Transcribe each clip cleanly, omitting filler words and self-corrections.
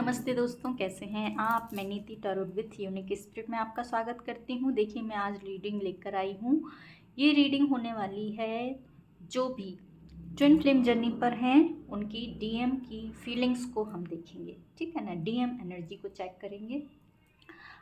नमस्ते दोस्तों, कैसे हैं आप। मैं नीति टैरोट विथ यूनिक स्पिरिट में आपका स्वागत करती हूँ। देखिए, मैं आज रीडिंग लेकर आई हूँ। ये रीडिंग होने वाली है जो भी ट्विन फ्लेम जर्नी पर हैं उनकी डीएम की फीलिंग्स को हम देखेंगे, ठीक है ना। डीएम एनर्जी को चेक करेंगे।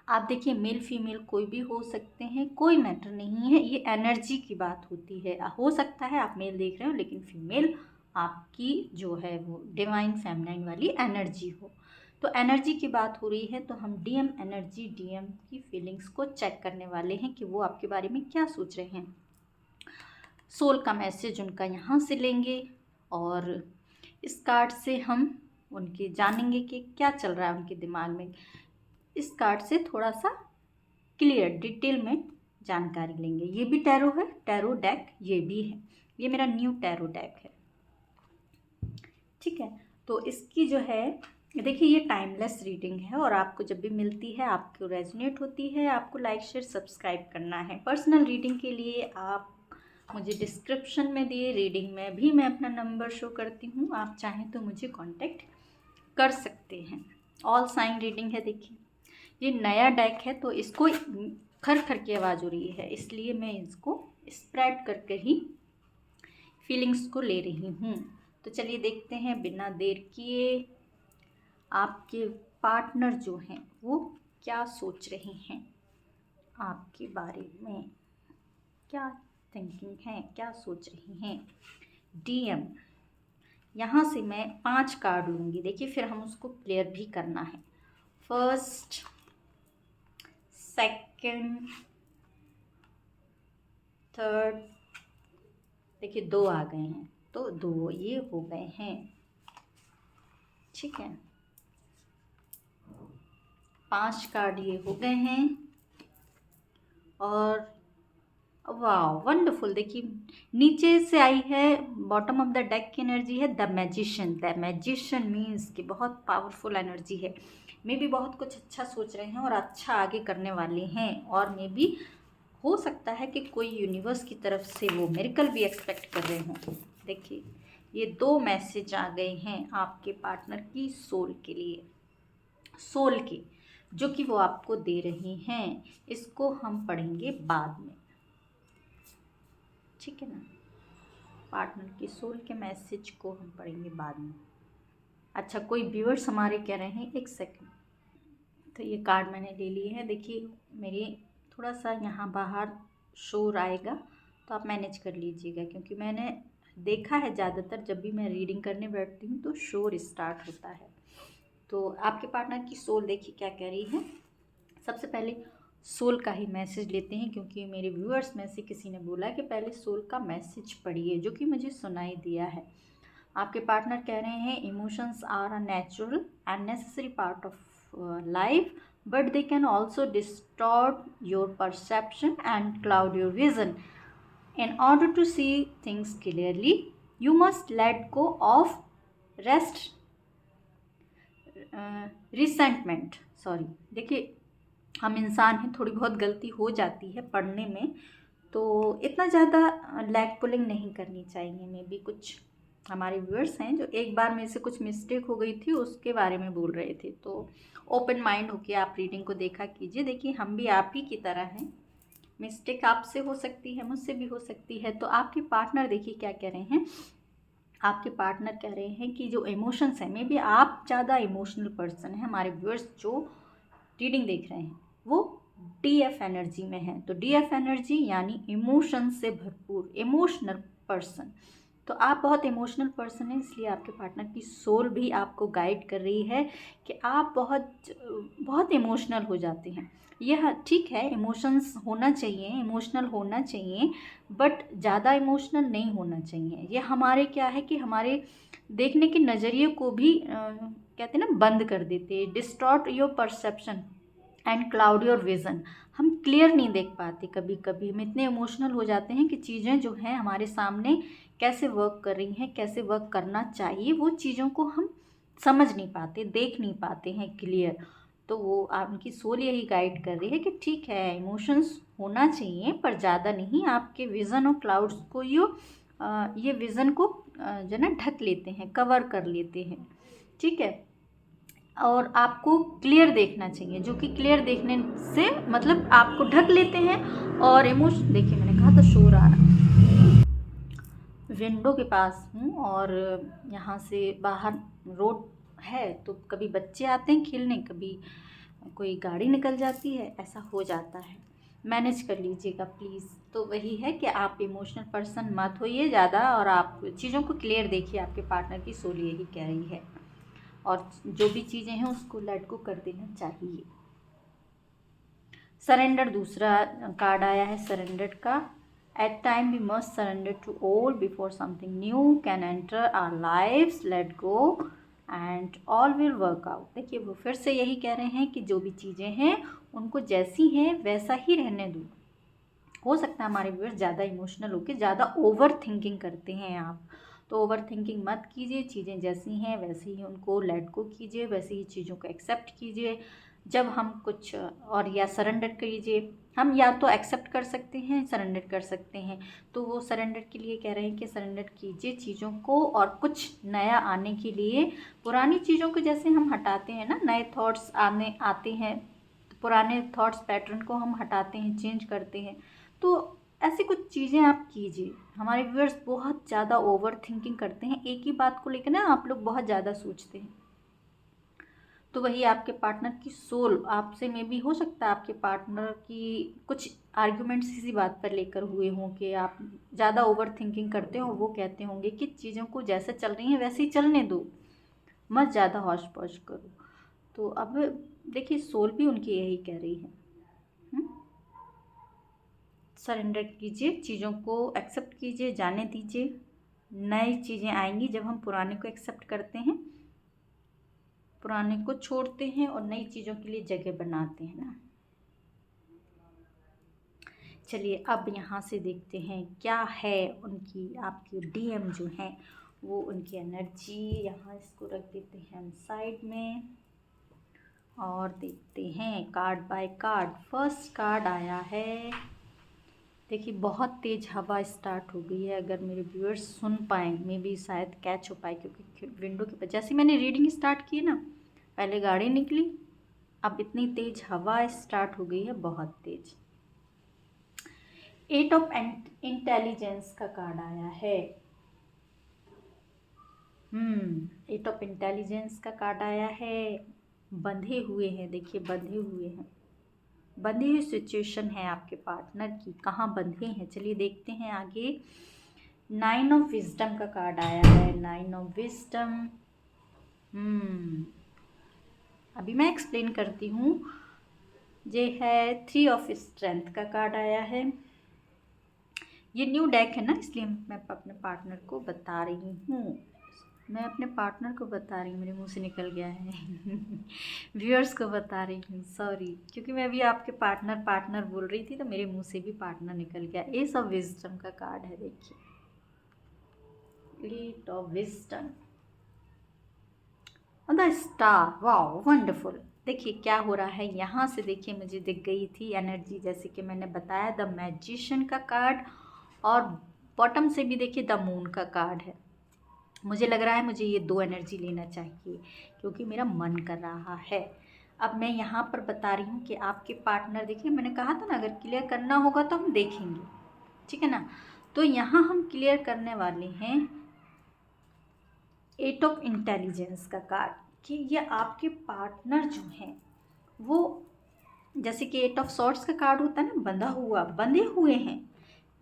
आप देखिए, मेल फीमेल कोई भी हो सकते हैं, कोई मैटर नहीं है। ये एनर्जी की बात होती है। हो सकता है आप मेल देख रहे हो लेकिन फीमेल आपकी जो है वो डिवाइन फेमिनाइन वाली एनर्जी हो। तो एनर्जी की बात हो रही है, तो हम डीएम एनर्जी, डीएम की फीलिंग्स को चेक करने वाले हैं कि वो आपके बारे में क्या सोच रहे हैं। सोल का मैसेज उनका यहाँ से लेंगे और इस कार्ड से हम उनके जानेंगे कि क्या चल रहा है उनके दिमाग में। इस कार्ड से थोड़ा सा क्लियर डिटेल में जानकारी लेंगे। ये भी टैरो है, टैरो डेक ये भी है। ये मेरा न्यू टैरो डेक है, ठीक है। तो इसकी जो है, देखिए, ये टाइमलेस रीडिंग है और आपको जब भी मिलती है, आपको रेजोनेट होती है, आपको लाइक शेयर सब्सक्राइब करना है। पर्सनल रीडिंग के लिए आप मुझे डिस्क्रिप्शन में दिए रीडिंग में भी मैं अपना नंबर शो करती हूँ, आप चाहें तो मुझे कांटेक्ट कर सकते हैं। ऑल साइन रीडिंग है। देखिए, ये नया डेक है तो इसको खर खर की आवाज़ हो रही है, इसलिए मैं इसको स्प्रेड करके ही फीलिंग्स को ले रही हूँ। तो चलिए देखते हैं बिना देर किए आपके पार्टनर जो हैं वो क्या सोच रहे हैं आपके बारे में, क्या थिंकिंग है, क्या सोच रहे हैं। डीएम, यहाँ से मैं 5 कार्ड लूँगी। देखिए, फिर हम उसको क्लियर भी करना है। फर्स्ट, सेकंड, थर्ड, देखिए 2 आ गए हैं तो 2 ये हो गए हैं, ठीक है। 5 कार्ड ये हो गए हैं और वाह, वंडरफुल। देखिए, नीचे से आई है, बॉटम ऑफ द डेक की एनर्जी है the magician. The magician means कि बहुत पावरफुल एनर्जी है। मे भी बहुत कुछ अच्छा सोच रहे हैं और अच्छा आगे करने वाले हैं, और मे भी हो सकता है कि कोई यूनिवर्स की तरफ से वो मिरेकल भी एक्सपेक्ट कर रहे हों। देखिए, ये 2 मैसेज आ गए हैं आपके पार्टनर की सोल के लिए, सोल के, जो कि वो आपको दे रही हैं। इसको हम पढ़ेंगे बाद में, ठीक है ना। पार्टनर की सोल के मैसेज को हम पढ़ेंगे बाद में। अच्छा, कोई व्यूअर्स हमारे कह रहे हैं, एक सेकंड। तो ये कार्ड मैंने ले लिए हैं। देखिए, मेरी थोड़ा सा यहाँ बाहर शोर आएगा तो आप मैनेज कर लीजिएगा, क्योंकि मैंने देखा है ज़्यादातर जब भी मैं रीडिंग करने बैठती हूँ तो शोर स्टार्ट होता है। तो आपके पार्टनर की सोल देखिए क्या कह रही है। सबसे पहले सोल का ही मैसेज लेते हैं, क्योंकि मेरे व्यूअर्स में से किसी ने बोला कि पहले सोल का मैसेज पढ़िए, जो कि मुझे सुनाई दिया है। आपके पार्टनर कह रहे हैं, emotions are a natural and necessary part of life, but they can also distort your perception and cloud your vision. In order to see things clearly, you must let go of rest resentment. Sorry, देखिए, हम इंसान हैं, थोड़ी बहुत गलती हो जाती है पढ़ने में, तो इतना ज़्यादा लैग पुलिंग नहीं करनी चाहिए। मे भी कुछ हमारे व्यूअर्स हैं जो एक बार में से कुछ मिस्टेक हो गई थी उसके बारे में बोल रहे थे, तो ओपन माइंड होके आप रीडिंग को देखा कीजिए। देखिए, हम भी आप ही की तरह हैं, मिस्टेक आपसे हो सकती है, मुझसे भी हो सकती है। तो आपके पार्टनर देखिए क्या कह रहे हैं। आपके पार्टनर कह रहे हैं कि जो इमोशंस हैं, मे बी आप ज़्यादा इमोशनल पर्सन हैं। हमारे व्यूअर्स जो रीडिंग देख रहे हैं वो डीएफ एनर्जी में है, तो डीएफ एनर्जी यानी इमोशन से भरपूर, इमोशनल पर्सन। तो आप बहुत इमोशनल पर्सन हैं, इसलिए आपके पार्टनर की सोल भी आपको गाइड कर रही है कि आप बहुत बहुत इमोशनल हो जाते हैं। यह ठीक है, इमोशंस होना चाहिए, इमोशनल होना चाहिए, बट ज़्यादा इमोशनल नहीं होना चाहिए। ये हमारे क्या है कि हमारे देखने के नज़रिए को भी कहते हैं ना, बंद कर देते, distort your perception and cloud your vision. हम क्लियर नहीं देख पाते, कभी कभी हम इतने इमोशनल हो जाते हैं कि चीज़ें जो हैं हमारे सामने कैसे वर्क कर रही हैं, कैसे वर्क करना चाहिए, वो चीज़ों को हम समझ नहीं पाते, देख नहीं पाते हैं क्लियर। तो वो उनकी सोल यही गाइड कर रही है कि ठीक है, इमोशंस होना चाहिए पर ज़्यादा नहीं। आपके विज़न और क्लाउड्स को ये विज़न को जो ना ढक लेते हैं, कवर कर लेते हैं, ठीक है। और आपको क्लियर देखना चाहिए, जो कि क्लियर देखने से मतलब आपको ढक लेते हैं। और इमोशन, देखिए मैंने कहा था शोर आ रहा, विंडो के पास हूँ और यहाँ से बाहर रोड है, तो कभी बच्चे आते हैं खेलने, कभी कोई गाड़ी निकल जाती है, ऐसा हो जाता है, मैनेज कर लीजिएगा प्लीज़। तो वही है कि आप इमोशनल पर्सन मत होइए ज़्यादा, और आप चीज़ों को क्लियर देखिए। आपके पार्टनर की सोल यही कह रही है, और जो भी चीज़ें हैं उसको लेट गो कर देना चाहिए। सरेंडर दूसरा कार्ड आया है, सरेंडर का। At time we must surrender to all before something new can enter our lifes, let go and all will work out. देखिए वो फिर से यही कह रहे हैं कि जो भी चीज़ें हैं उनको जैसी हैं वैसा ही रहने दो। हो सकता है हमारे व्यूअर्स ज़्यादा इमोशनल होकर ज़्यादा ओवर थिंकिंग करते हैं आप, तो ओवर थिंकिंग मत कीजिए। चीज़ें जैसी हैं वैसे ही उनको लेट गो कीजिए, वैसे ही चीज़ों को एक्सेप्ट कीजिए। जब हम कुछ और या सरेंडर कीजिए, हम या तो एक्सेप्ट कर सकते हैं, सरेंडर कर सकते हैं। तो वो सरेंडर के लिए कह रहे हैं कि सरेंडर कीजिए चीज़ों को, और कुछ नया आने के लिए पुरानी चीज़ों को जैसे हम हटाते हैं ना, नए थॉट्स आते हैं, तो पुराने थॉट्स पैटर्न को हम हटाते हैं, चेंज करते हैं। तो ऐसी कुछ चीज़ें आप कीजिए। हमारे व्यूअर्स बहुत ज़्यादा ओवर थिंकिंग करते हैं, एक ही बात को लेकर ना आप लोग बहुत ज़्यादा सोचते हैं। तो वही आपके पार्टनर की सोल आपसे में भी हो सकता है, आपके पार्टनर की कुछ आर्ग्यूमेंट्स इसी बात पर लेकर हुए हों कि आप ज़्यादा ओवर थिंकिंग करते हो। वो कहते होंगे कि चीज़ों को जैसे चल रही हैं वैसे ही चलने दो, मत ज़्यादा हौश पौश करो। तो अब देखिए सोल भी उनकी यही कह रही है, सरेंडर कीजिए, चीज़ों को एक्सेप्ट कीजिए, जाने दीजिए। नई चीज़ें आएंगी जब हम पुराने को एक्सेप्ट करते हैं, पुराने को छोड़ते हैं और नई चीज़ों के लिए जगह बनाते हैं ना। चलिए अब यहाँ से देखते हैं क्या है उनकी, आपकी डीएम जो है वो उनकी एनर्जी। यहाँ इसको रख देते हैं हम साइड में और देखते हैं card by card. First card आया है, देखिए बहुत तेज़ हवा स्टार्ट हो गई है। अगर मेरे व्यूअर्स सुन पाएँ, मे बी शायद कैच हो पाए, क्योंकि विंडो के पास जैसे मैंने रीडिंग स्टार्ट की ना, पहले गाड़ी निकली, अब इतनी तेज़ हवा स्टार्ट हो गई है, बहुत तेज़। एट ऑफ इंटेलिजेंस का कार्ड आया है। एट ऑफ इंटेलिजेंस का कार्ड आया है। बंधे हुए हैं, देखिए बंधे हुए हैं, बंधी हुई सिचुएशन है आपके पार्टनर की। कहाँ बंधे हैं चलिए देखते हैं आगे। 9 ऑफ विजडम का कार्ड आया है, 9 ऑफ विजडम। अभी मैं एक्सप्लेन करती हूँ। ये है 3 ऑफ स्ट्रेंथ का कार्ड आया है। ये न्यू डेक है ना, इसलिए मैं अपने पार्टनर को बता रही हूँ, मैं अपने पार्टनर को बता रही हूँ, मेरे मुंह से निकल गया है व्यूअर्स को बता रही हूँ, सॉरी, क्योंकि मैं अभी आपके पार्टनर पार्टनर बोल रही थी तो मेरे मुंह से भी पार्टनर निकल गया। एस ऑफ विजडम का कार्ड है, देखिए eight of wisdom the star, wow wonderful. देखिए क्या हो रहा है यहाँ से, देखिए मुझे दिख गई थी एनर्जी, जैसे कि मैंने बताया द मैजिशियन का कार्ड, और बॉटम से भी देखिए द मून का कार्ड है। मुझे लग रहा है मुझे ये 2 एनर्जी लेना चाहिए, क्योंकि मेरा मन कर रहा है। अब मैं यहाँ पर बता रही हूँ कि आपके पार्टनर, देखिए मैंने कहा था ना अगर क्लियर करना होगा तो हम देखेंगे, ठीक है ना। तो यहाँ हम क्लियर करने वाले हैं 8 ऑफ इंटेलिजेंस का कार्ड, कि ये आपके पार्टनर जो हैं वो, जैसे कि 8 ऑफ सॉर्ड्स का कार्ड होता है ना, बंधा हुआ, बंधे हुए हैं।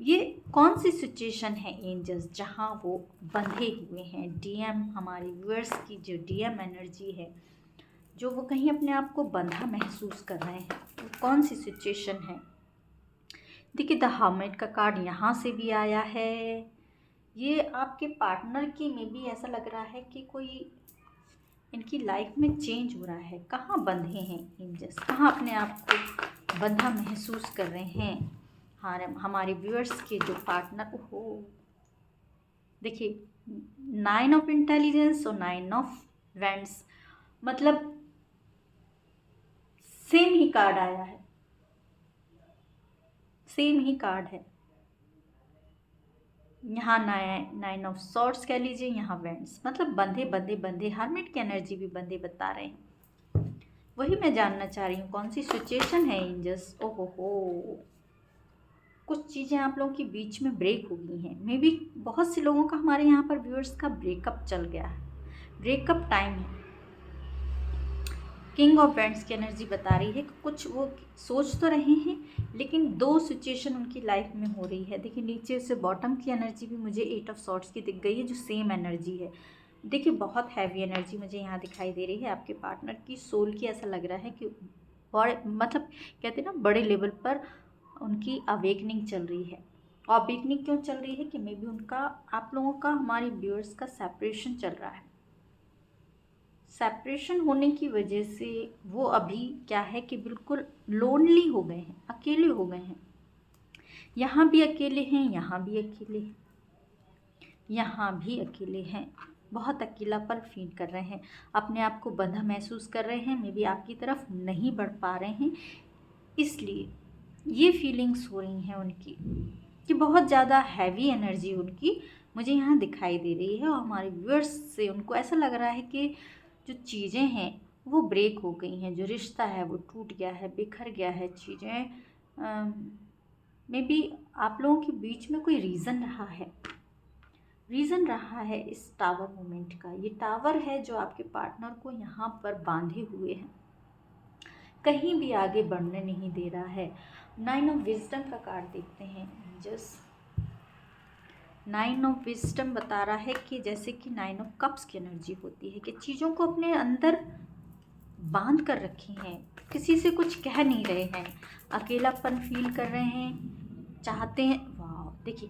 ये कौन सी सिचुएशन है एंजल्स जहाँ वो बंधे हुए हैं? डीएम, हमारे व्यूअर्स की जो डीएम एनर्जी है, जो वो कहीं अपने आप को बंधा महसूस कर रहे हैं, वो कौन सी सिचुएशन है? देखिए द हर्मिट का कार्ड यहाँ से भी आया है। ये आपके पार्टनर की में भी ऐसा लग रहा है कि कोई इनकी लाइफ में चेंज हो रहा है। कहाँ बंधे हैं एंजल्स, कहाँ अपने आप को बंधा महसूस कर रहे हैं? हमारे व्यूअर्स के जो पार्टनर, हो देखिए 9 ऑफ इंटेलिजेंस और 9 ऑफ वैंड्स, मतलब सेम ही कार्ड आया है, सेम ही कार्ड है। यहाँ 9 ऑफ सॉर्ड्स कह लीजिए, यहाँ वैंड्स, मतलब बंधे बंधे बंधे, हर्मिट की एनर्जी भी बंधे बता रहे हैं। वही मैं जानना चाह रही हूँ, कौन सी सिचुएशन है एंजल्स। ओहो हो, कुछ चीज़ें आप लोगों के बीच में ब्रेक हो गई हैं। मे बी बहुत से लोगों का, हमारे यहाँ पर व्यूअर्स का ब्रेकअप चल गया है, ब्रेकअप टाइम है। किंग ऑफ बैंड्स की एनर्जी बता रही है कि कुछ वो सोच तो रहे हैं, लेकिन दो सिचुएशन उनकी लाइफ में हो रही है। देखिए नीचे से बॉटम की एनर्जी भी मुझे 8 ऑफ सॉर्ट्स की दिख गई है, जो सेम एनर्जी है। देखिए बहुत हैवी एनर्जी मुझे यहाँ दिखाई दे रही है। आपके पार्टनर की सोल की ऐसा लग रहा है कि बड़े, मतलब कहते हैं ना, बड़े लेवल पर उनकी अवेकनिंग चल रही है। अवेकनिंग क्यों चल रही है कि मे बी उनका, आप लोगों का, हमारे व्यूअर्स का सेपरेशन चल रहा है। सेपरेशन होने की वजह से वो अभी क्या है कि बिल्कुल लोनली हो गए हैं, अकेले हो गए हैं। यहाँ भी अकेले हैं, यहाँ भी अकेले हैं, यहाँ भी अकेले हैं। बहुत अकेलापन फील कर रहे हैं, अपने आप को बंधा महसूस कर रहे हैं। मे बी आपकी तरफ नहीं बढ़ पा रहे हैं, इसलिए ये फीलिंग्स हो रही हैं उनकी कि बहुत ज़्यादा हैवी एनर्जी उनकी मुझे यहाँ दिखाई दे रही है। और हमारे व्यूअर्स से उनको ऐसा लग रहा है कि जो चीज़ें हैं वो ब्रेक हो गई हैं, जो रिश्ता है वो टूट गया है, बिखर गया है चीज़ें। मे बी आप लोगों के बीच में कोई रीज़न रहा है, रीज़न रहा है इस टावर मोमेंट का। ये टावर है जो आपके पार्टनर को यहाँ पर बांधे हुए हैं, कहीं भी आगे बढ़ने नहीं दे रहा है। 9 ऑफ विजडम का कार्ड देखते हैं जस्ट। 9 ऑफ विजडम बता रहा है कि जैसे कि 9 ऑफ कप्स की एनर्जी होती है कि चीज़ों को अपने अंदर बांध कर रखी हैं, किसी से कुछ कह नहीं रहे हैं, अकेलापन फील कर रहे हैं, चाहते हैं। वाह, देखिए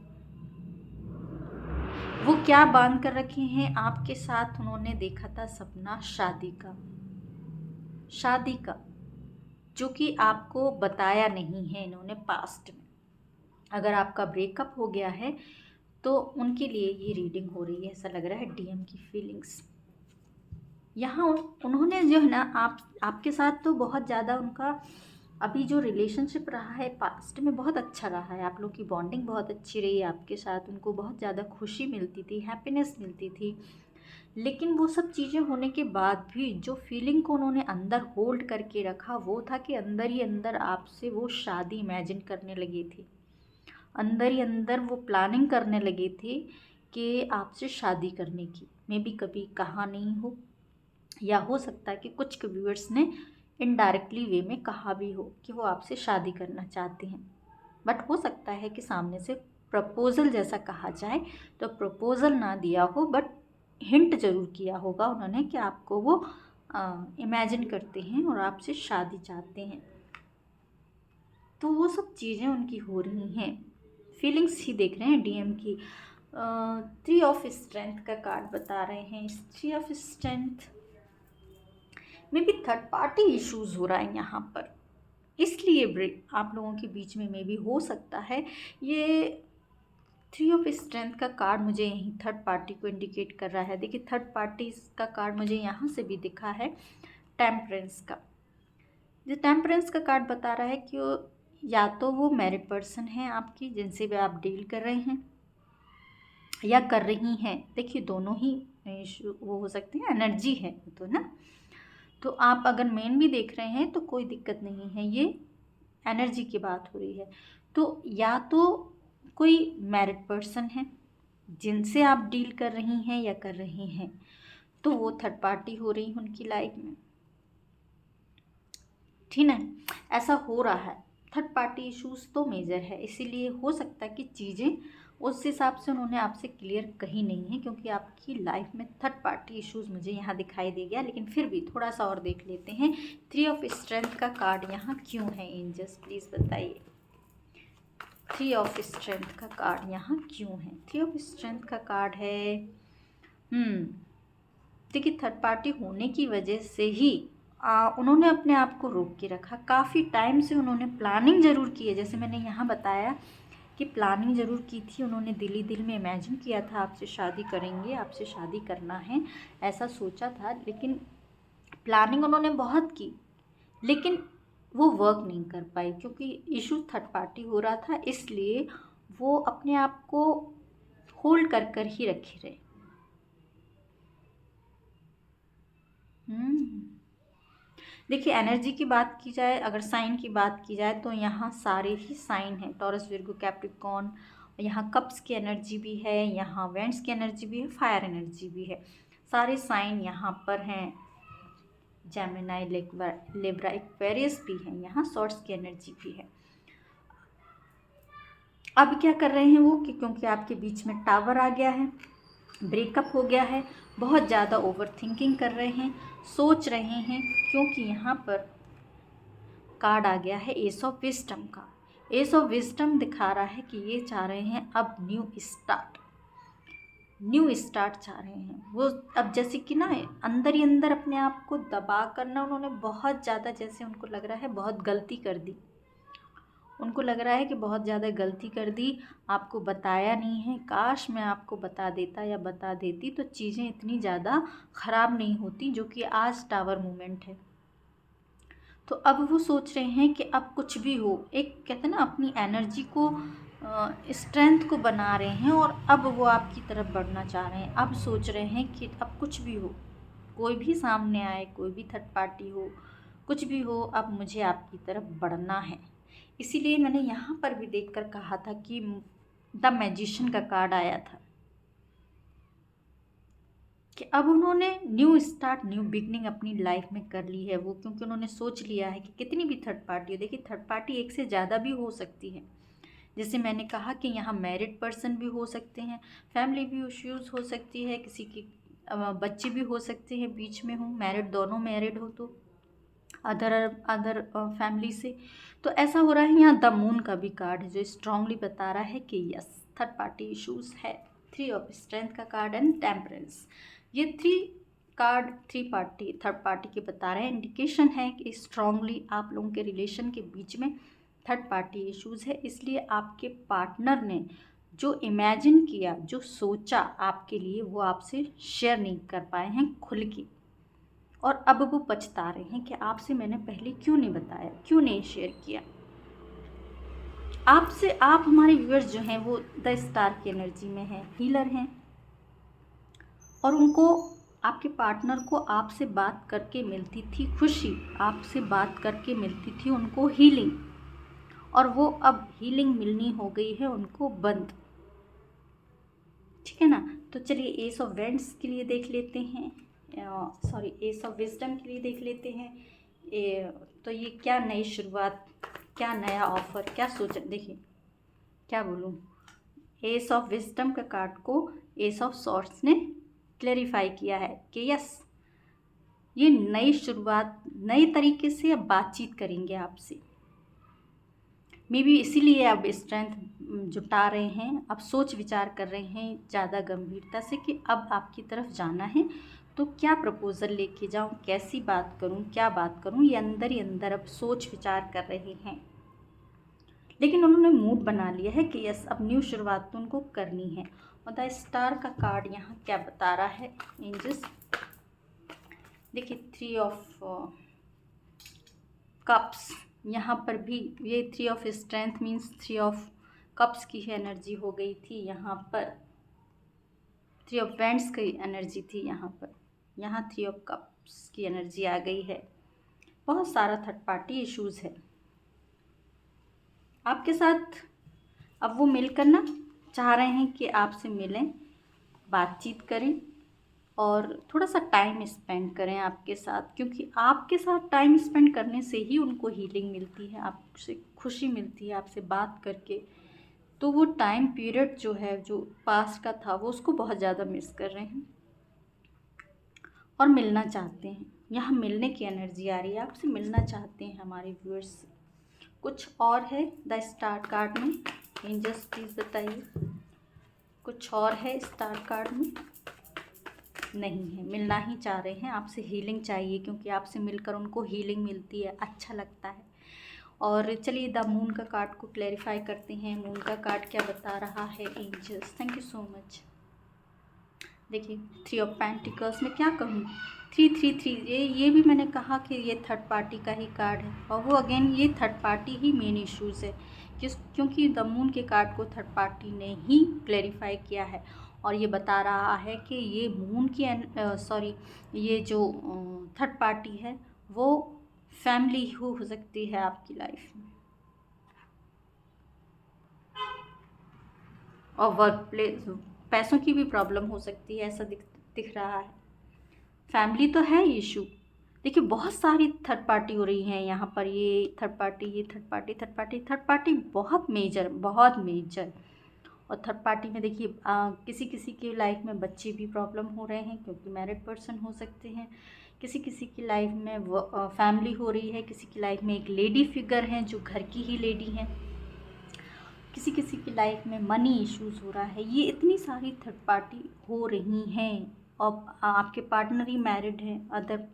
वो क्या बांध कर रखे हैं। आपके साथ उन्होंने देखा था सपना शादी का, शादी का, जो कि आपको बताया नहीं है इन्होंने पास्ट में। अगर आपका ब्रेकअप हो गया है तो उनके लिए ये रीडिंग हो रही है। ऐसा लग रहा है डीएम की फीलिंग्स यहाँ उन्होंने जो है ना, आपके साथ तो बहुत ज़्यादा उनका अभी जो रिलेशनशिप रहा है पास्ट में बहुत अच्छा रहा है। आप लोग की बॉन्डिंग बहुत अच्छी रही है आपके साथ, उनको बहुत ज़्यादा खुशी मिलती थी, हैप्पीनेस मिलती थी। लेकिन वो सब चीज़ें होने के बाद भी जो फीलिंग को उन्होंने अंदर होल्ड करके रखा वो था कि अंदर ही अंदर आपसे वो शादी इमेजिन करने लगी थी, अंदर ही अंदर वो प्लानिंग करने लगे थे कि आपसे शादी करने की। मे बी कभी कहा नहीं हो, या हो सकता है कि कुछ व्यूअर्स ने इनडायरेक्टली वे में कहा भी हो कि वो आपसे शादी करना चाहते हैं। बट हो सकता है कि सामने से प्रपोज़ल जैसा कहा जाए तो प्रपोज़ल ना दिया हो, बट हिंट ज़रूर किया होगा उन्होंने कि आपको वो इमेजिन करते हैं और आपसे शादी चाहते हैं। तो वो सब चीज़ें उनकी हो रही हैं, फीलिंग्स ही देख रहे हैं डीएम की। 3 ऑफ स्ट्रेंथ का कार्ड बता रहे हैं। 3 ऑफ स्ट्रेंथ में भी थर्ड पार्टी इश्यूज़ हो रहा है यहाँ पर, इसलिए ब्रेक आप लोगों के बीच में मे भी हो सकता है। ये 3 ऑफ स्ट्रेंथ का कार्ड मुझे यहीं थर्ड पार्टी को इंडिकेट कर रहा है। देखिए थर्ड पार्टी का कार्ड मुझे यहाँ से भी दिखा है, टेम्परेंस का। जो टेम्परेंस का कार्ड बता रहा है कि या तो वो मैरिड पर्सन है आपकी, जिनसे भी आप डील कर रहे हैं या कर रही हैं। देखिए दोनों ही वो हो सकते हैं, एनर्जी है तो ना। तो आप अगर मेन भी देख रहे हैं तो कोई दिक्कत नहीं है, ये एनर्जी की बात हो रही है। तो या तो कोई मैरिड पर्सन है जिनसे आप डील कर रही हैं या कर रहे हैं, तो वो थर्ड पार्टी हो रही है उनकी लाइफ में, ठीक है। ऐसा हो रहा है, थर्ड पार्टी इश्यूज़ तो मेजर है, इसीलिए हो सकता है कि चीज़ें उस हिसाब से उन्होंने आपसे क्लियर कही नहीं है, क्योंकि आपकी लाइफ में थर्ड पार्टी इश्यूज़ मुझे यहाँ दिखाई दे गया। लेकिन फिर भी थोड़ा सा और देख लेते हैं। 3 ऑफ स्ट्रेंथ का कार्ड यहाँ क्यों है एंजल्स, प्लीज़ बताइए। 3 ऑफ स्ट्रेंथ का कार्ड यहाँ क्यों है? 3 ऑफ स्ट्रेंथ का कार्ड है, देखिए थर्ड पार्टी होने की वजह से ही उन्होंने अपने आप को रोक के रखा। काफ़ी टाइम से उन्होंने प्लानिंग ज़रूर की है, जैसे मैंने यहाँ बताया कि प्लानिंग ज़रूर की थी उन्होंने, दिल ही दिल में इमेजिन किया था आपसे शादी करेंगे, आपसे शादी करना है, ऐसा सोचा था। लेकिन प्लानिंग उन्होंने बहुत की, लेकिन वो वर्क नहीं कर पाई क्योंकि इशू थर्ड पार्टी हो रहा था, इसलिए वो अपने आप को होल्ड कर कर ही रखे रहे। देखिए एनर्जी की बात की जाए, अगर साइन की बात की जाए तो यहाँ सारे ही साइन हैं, टॉरस, विर्गो, कैप्रिकॉर्न। यहाँ कप्स की एनर्जी भी है, यहाँ वेंट्स की एनर्जी भी है, फायर एनर्जी भी है। सारे साइन यहाँ पर हैं। जेमिनाई, लिब्रा, एक्वेरियस भी है, यहाँ सॉर्ट्स की एनर्जी भी है। अब क्या कर रहे हैं वो कि क्योंकि आपके बीच में टावर आ गया है, ब्रेकअप हो गया है, बहुत ज़्यादा ओवर थिंकिंग कर रहे हैं, सोच रहे हैं, क्योंकि यहाँ पर कार्ड आ गया है एस ऑफ विजडम का। एस ऑफ विजडम दिखा रहा है कि ये चाह रहे हैं अब न्यू स्टार्ट चाह रहे हैं वो। अब जैसे कि ना अंदर ही अंदर अपने आप को दबा करना, उन्होंने बहुत ज़्यादा, जैसे उनको लग रहा है बहुत गलती कर दी, उनको लग रहा है कि बहुत ज़्यादा गलती कर दी, आपको बताया नहीं है। काश मैं आपको बता देता या बता देती तो चीज़ें इतनी ज़्यादा ख़राब नहीं होती, जो कि आज टावर मूवमेंट है। तो अब वो सोच रहे हैं कि अब कुछ भी हो, एक कहते हैं ना अपनी एनर्जी को, स्ट्रेंथ को बना रहे हैं, और अब वो आपकी तरफ बढ़ना चाह रहे हैं। अब सोच रहे हैं कि अब कुछ भी हो, कोई भी सामने आए, कोई भी थर्ड पार्टी हो, कुछ भी हो, अब मुझे आपकी तरफ बढ़ना है। इसीलिए मैंने यहाँ पर भी देखकर कहा था कि द मैजिशियन का कार्ड आया था कि अब उन्होंने न्यू स्टार्ट, न्यू बिगनिंग अपनी लाइफ में कर ली है वो, क्योंकि उन्होंने सोच लिया है कि कितनी भी थर्ड पार्टी हो, देखिए थर्ड पार्टी एक से ज़्यादा भी हो सकती है। जैसे मैंने कहा कि यहाँ मैरिड पर्सन भी हो सकते हैं, फैमिली भी इश्यूज़ हो सकती है, किसी की बच्चे भी हो सकते हैं बीच में हो, मैरिड, दोनों मैरिड हो तो अदर फैमिली से। तो ऐसा हो रहा है। यहाँ द मून का भी कार्ड है जो स्ट्रांगली बता रहा है कि यस थर्ड पार्टी इश्यूज़ है। थ्री ऑफ स्ट्रेंथ का कार्ड एंड टेम्परेंस, ये थर्ड पार्टी के बता रहे हैं। इंडिकेशन है कि स्ट्रांगली आप लोगों के रिलेशन के बीच में थर्ड पार्टी इश्यूज़ है। इसलिए आपके पार्टनर ने जो इमेजिन किया, जो सोचा आपके लिए, वो आपसे शेयर नहीं कर पाए हैं खुल के, और अब वो पछता रहे हैं कि आपसे मैंने पहले क्यों नहीं बताया, क्यों नहीं शेयर किया। आपसे, आप हमारे व्यूअर्स जो हैं वो द स्टार की एनर्जी में हैं, हीलर हैं, और उनको, आपके पार्टनर को आपसे बात करके मिलती थी खुशी, आपसे बात करके मिलती थी उनको हीलिंग, और वो अब हीलिंग मिलनी हो गई है उनको बंद। ठीक है ना। तो चलिए एस ऑफ वेंट्स के लिए देख लेते हैं, सॉरी एस ऑफ विजडम के लिए देख लेते हैं। तो ये क्या नई शुरुआत, क्या नया ऑफर, क्या सोच, देखिए क्या बोलूँ, एस ऑफ विजडम का कार्ड को एस ऑफ सॉर्ड्स ने क्लेरिफाई किया है कि यस ये नई शुरुआत, नए तरीके से अब बातचीत करेंगे आपसे। मे बी इसीलिए अब स्ट्रेंथ जुटा रहे हैं, अब सोच विचार कर रहे हैं ज़्यादा गंभीरता से कि अब आपकी तरफ जाना है तो क्या प्रपोज़ल लेके जाऊं, कैसी बात करूं, क्या बात करूं, ये अंदर ही अंदर अब सोच विचार कर रहे हैं। लेकिन उन्होंने मूड बना लिया है कि यस अब न्यू शुरुआत तो उनको करनी है। और द स्टार का कार्ड यहाँ क्या बता रहा है एंजल्स, देखिए थ्री ऑफ कप्स, यहाँ पर भी ये three of strength means three of cups की एनर्जी हो गई थी, यहाँ पर थ्री ऑफ वेंट्स की एनर्जी थी, यहाँ थ्री ऑफ कप्स की एनर्जी आ गई है। बहुत सारा थर्ड पार्टी इश्यूज़ है आपके साथ। अब वो मिलकर ना चाह रहे हैं कि आपसे मिलें, बातचीत करें और थोड़ा सा टाइम स्पेंड करें आपके साथ, क्योंकि आपके साथ टाइम स्पेंड करने से ही उनको हीलिंग मिलती है, आपसे खुशी मिलती है आपसे बात करके। तो वो टाइम पीरियड जो है, जो पास्ट का था, वो उसको बहुत ज़्यादा मिस कर रहे हैं और मिलना चाहते हैं। यहाँ मिलने की एनर्जी आ रही है, आपसे मिलना चाहते हैं हमारे व्यूअर्स से। कुछ और है द स्टार कार्ड में, एंजल्स प्लीज़ बताइए कुछ और है स्टार कार्ड में? नहीं है, मिलना ही चाह रहे हैं, आपसे हीलिंग चाहिए, क्योंकि आपसे मिलकर उनको हीलिंग मिलती है, अच्छा लगता है। और चलिए द मून का कार्ड को क्लैरिफाई करते हैं। मून का कार्ड क्या बता रहा है angels? Thank you so much. देखिए थ्री ऑफ पेंटिकल्स में क्या कहूँ, 333, ये भी मैंने कहा कि ये थर्ड पार्टी का ही कार्ड है, और वो अगेन ये थर्ड पार्टी ही मेन इश्यूज़ है, क्योंकि द मून के कार्ड को थर्ड पार्टी ने ही क्लैरिफाई किया है, और ये बता रहा है कि ये मून की ये जो थर्ड पार्टी है वो फैमिली हो सकती है आपकी लाइफ में, और वर्क प्लेस, पैसों की भी प्रॉब्लम हो सकती है, ऐसा दिख रहा है। फैमिली तो है इशू। देखिए बहुत सारी थर्ड पार्टी हो रही हैं यहाँ पर, ये थर्ड पार्टी, ये third party, third party, third party बहुत मेजर, बहुत मेजर। और थर्ड पार्टी में देखिए किसी किसी की लाइफ में बच्चे भी प्रॉब्लम हो रहे हैं, क्योंकि मैरिड पर्सन हो सकते हैं। किसी किसी की लाइफ में फैमिली हो रही है, किसी की लाइफ में एक लेडी फिगर हैं जो घर की ही लेडी हैं, किसी किसी की लाइफ में मनी इश्यूज़ हो रहा है। ये इतनी सारी थर्ड पार्टी हो रही हैं, और आपके पार्टनर ही मैरिड हैं, अदर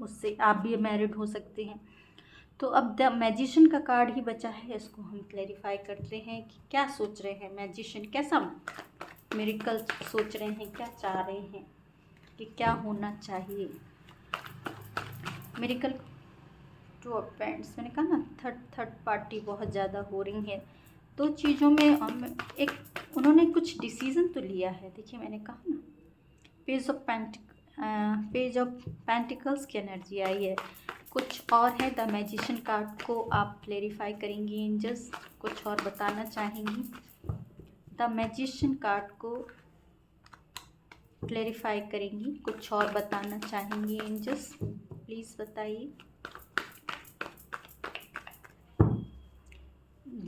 उससे आप भी मैरिड हो सकते हैं। तो अब द मैजिशियन का कार्ड ही बचा है, इसको हम क्लैरिफाई करते हैं कि क्या सोच रहे हैं मैजिशियन, कैसा मिरेकल सोच रहे हैं, क्या चाह रहे हैं, कि क्या होना चाहिए। मिरेकल टू ऑफ पेंट्स, मैंने कहा ना थर्ड पार्टी बहुत ज़्यादा हो रही है। दो चीज़ों में एक उन्होंने कुछ डिसीज़न तो लिया है। देखिए मैंने कहा ना पेज ऑफ पेंटिकल्स की एनर्जी आई है, कुछ और है। द मैजिशियन कार्ड को आप क्लेरिफाई करेंगी एंजल्स, कुछ और बताना चाहेंगी। द मैजिशियन कार्ड को क्लेरिफाई करेंगी, कुछ और बताना चाहेंगी एंजल्स, प्लीज़ बताइए।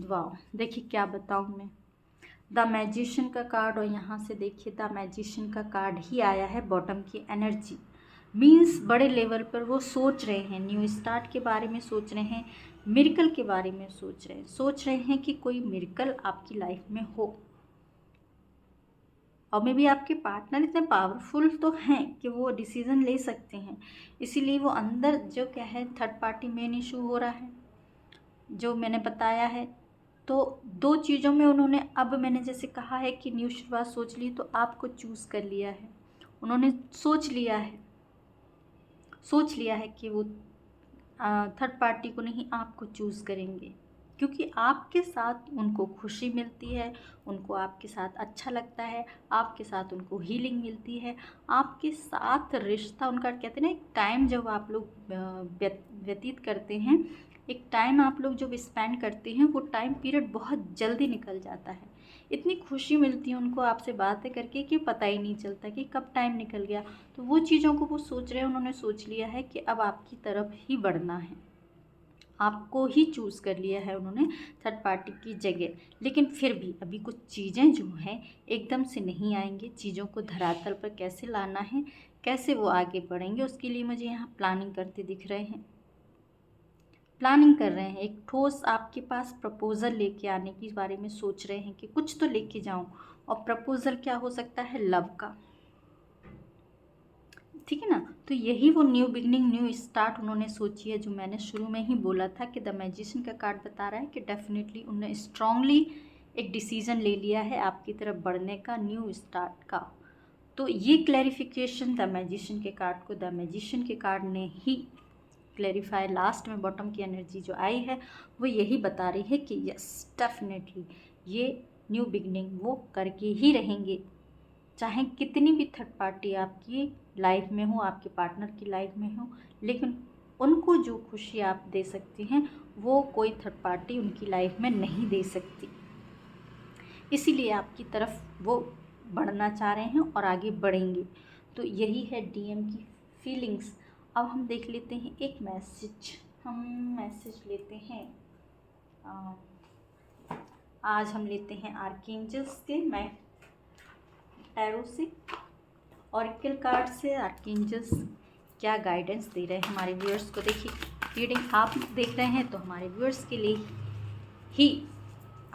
वाह, देखिए क्या बताऊँ मैं, द मैजिशियन का कार्ड, और यहाँ से देखिए द मैजिशियन का कार्ड ही आया है। बॉटम की एनर्जी मीन्स बड़े लेवल पर वो सोच रहे हैं, न्यू स्टार्ट के बारे में सोच रहे हैं, मिरेकल के बारे में सोच रहे हैं कि कोई मिरेकल आपकी लाइफ में हो। और मे भी आपके पार्टनर इतने पावरफुल तो हैं कि वो डिसीज़न ले सकते हैं, इसीलिए वो अंदर जो क्या है थर्ड पार्टी मेन इशू हो रहा है जो मैंने बताया है। तो दो चीज़ों में उन्होंने, अब मैंने जैसे कहा है कि न्यू शुरुआत सोच ली, तो आपको चूज़ कर लिया है उन्होंने, सोच लिया है कि वो थर्ड पार्टी को नहीं, आपको चूज़ करेंगे, क्योंकि आपके साथ उनको खुशी मिलती है, उनको आपके साथ अच्छा लगता है, आपके साथ उनको हीलिंग मिलती है, आपके साथ रिश्ता उनका, कहते हैं ना एक टाइम जब आप लोग व्यतीत करते हैं, एक टाइम आप लोग जब स्पेंड करते हैं, वो टाइम पीरियड बहुत जल्दी निकल जाता है। इतनी खुशी मिलती है उनको आपसे बातें करके कि पता ही नहीं चलता कि कब टाइम निकल गया। तो वो चीज़ों को वो सोच रहे हैं, उन्होंने सोच लिया है कि अब आपकी तरफ ही बढ़ना है, आपको ही चूज़ कर लिया है उन्होंने थर्ड पार्टी की जगह। लेकिन फिर भी अभी कुछ चीज़ें जो हैं एकदम से नहीं आएंगी, चीज़ों को धरातल पर कैसे लाना है, कैसे वो आगे बढ़ेंगे, उसके लिए मुझे यहाँ प्लानिंग करते दिख रहे हैं, प्लानिंग कर रहे हैं। एक ठोस आपके पास प्रपोज़ल लेके आने के बारे में सोच रहे हैं कि कुछ तो लेके जाऊं, और प्रपोज़ल क्या हो सकता है, लव का, ठीक है ना। तो यही वो न्यू बिगनिंग, न्यू स्टार्ट उन्होंने सोची है, जो मैंने शुरू में ही बोला था कि द मैजिशियन का कार्ड बता रहा है कि डेफिनेटली उन्होंने स्ट्रांगली एक डिसीज़न ले लिया है आपकी तरफ बढ़ने का, न्यू स्टार्ट का। तो ये क्लैरिफिकेशन द मैजिशियन के कार्ड को, द मैजिशियन के कार्ड ने ही क्लैरिफाई, लास्ट में बॉटम की एनर्जी जो आई है वो यही बता रही है कि यस डेफिनेटली ये न्यू बिगनिंग वो करके ही रहेंगे, चाहे कितनी भी थर्ड पार्टी आपकी लाइफ में हो, आपके पार्टनर की लाइफ में हो, लेकिन उनको जो खुशी आप दे सकती हैं वो कोई थर्ड पार्टी उनकी लाइफ में नहीं दे सकती। इसीलिए आपकी तरफ वो बढ़ना चाह रहे हैं और आगे बढ़ेंगे। तो यही है डीएम की फीलिंग्स। अब हम देख लेते हैं एक मैसेज, हम मैसेज लेते हैं, आज हम लेते हैं आर्कएंजल्स के, मैं टैरो से, ऑरेकल कार्ड से आर्कएंजल्स क्या गाइडेंस दे रहे हैं हमारे व्यूअर्स को। देखिए रीडिंग आप देख रहे हैं तो हमारे व्यूअर्स के लिए ही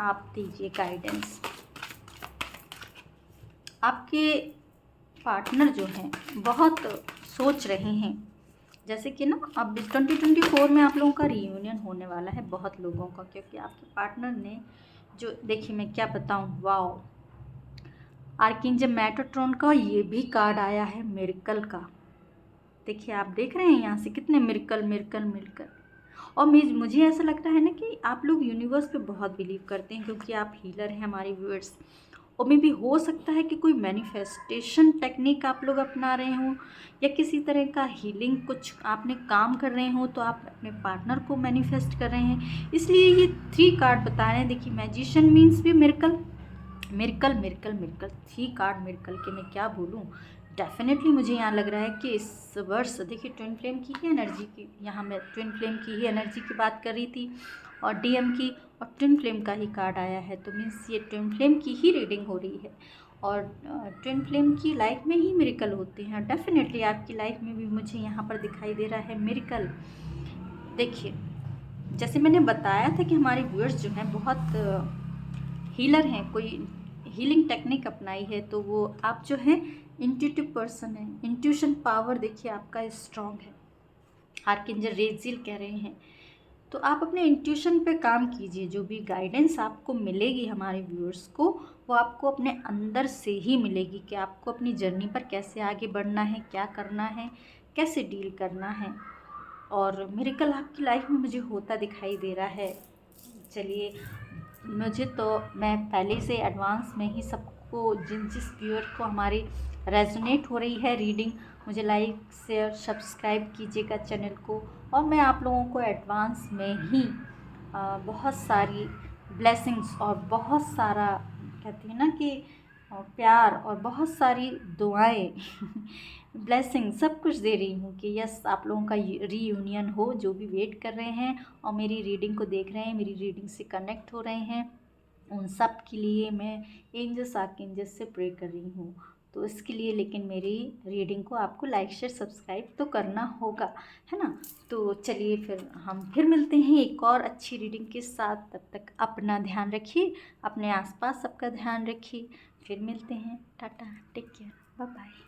आप दीजिए गाइडेंस। आपके पार्टनर जो हैं बहुत सोच रहे हैं, जैसे कि ना अब 2024 में आप लोगों का रीयूनियन होने वाला है बहुत लोगों का, क्योंकि आपके पार्टनर ने जो, देखिए मैं क्या बताऊं, वाओ, आर्कएंजल मेटाट्रॉन का ये भी कार्ड आया है मिरेकल का। देखिए आप देख रहे हैं यहाँ से कितने मिरेकल मिरेकल मिरेकल। और मुझे ऐसा लगता है ना कि आप लोग यूनिवर्स पे बहुत बिलीव करते हैं, क्योंकि आप हीलर हैं हमारे व्यूअर्स, और मे भी हो सकता है कि कोई मैनिफेस्टेशन टेक्निक आप लोग अपना रहे हों, या किसी तरह का हीलिंग कुछ आपने काम कर रहे हो, तो आप अपने पार्टनर को मैनिफेस्ट कर रहे हैं, इसलिए ये 3 कार्ड बता रहे हैं। देखिए मैजिशियन मीन्स भी miracle, miracle miracle miracle, 3 card miracle के, मैं क्या बोलूँ। डेफिनेटली मुझे यहाँ लग रहा है कि इस वर्ष, देखिए ट्विन फ्लेम की ही एनर्जी की, यहाँ मैं ट्विन फ्लेम की ही एनर्जी की बात कर रही थी, और डीएम की, और ट्विन फ्लेम का ही कार्ड आया है, तो मीन्स ये ट्विन फ्लेम की ही रीडिंग हो रही है। और ट्विन फ्लेम की लाइफ में ही मिरेकल होते हैं, डेफिनेटली आपकी लाइफ में भी मुझे यहाँ पर दिखाई दे रहा है मिरेकल। देखिए जैसे मैंने बताया था कि हमारे व्यूअर्स जो हैं बहुत हीलर हैं, कोई हीलिंग टेक्निक अपनाई है, तो वो आप जो हैं इंट्यूटिव पर्सन है, इंट्यूशन पावर देखिए आपका स्ट्रॉन्ग है। आर्कएंजल रेजिल कह रहे हैं, तो आप अपने इंट्यूशन पे काम कीजिए। जो भी गाइडेंस आपको मिलेगी हमारे व्यूअर्स को, वो आपको अपने अंदर से ही मिलेगी कि आपको अपनी जर्नी पर कैसे आगे बढ़ना है, क्या करना है, कैसे डील करना है। और मिरेकल आपकी लाइफ में मुझे होता दिखाई दे रहा है। चलिए, मुझे तो, मैं पहले से एडवांस में ही सबको, जिस व्यूअर को हमारी रेजोनेट हो रही है रीडिंग, मुझे लाइक शेयर सब्सक्राइब कीजिएगा चैनल को। और मैं आप लोगों को एडवांस में ही बहुत सारी ब्लेसिंग्स और बहुत सारा, कहती है ना कि प्यार और बहुत सारी दुआएं ब्लेसिंग सब कुछ दे रही हूँ कि यस, आप लोगों का रीयूनियन हो, जो भी वेट कर रहे हैं और मेरी रीडिंग को देख रहे हैं, मेरी रीडिंग से कनेक्ट हो रहे हैं, उन सब के लिए मैं एंजल्स आर्कएंजल्स से प्रे कर रही हूँ। तो इसके लिए लेकिन मेरी रीडिंग को आपको लाइक शेयर सब्सक्राइब तो करना होगा, है ना। तो चलिए फिर हम फिर मिलते हैं एक और अच्छी रीडिंग के साथ। तब तक अपना ध्यान रखिए, अपने आसपास सबका ध्यान रखिए। फिर मिलते हैं, ta-ta, take care, bye bye.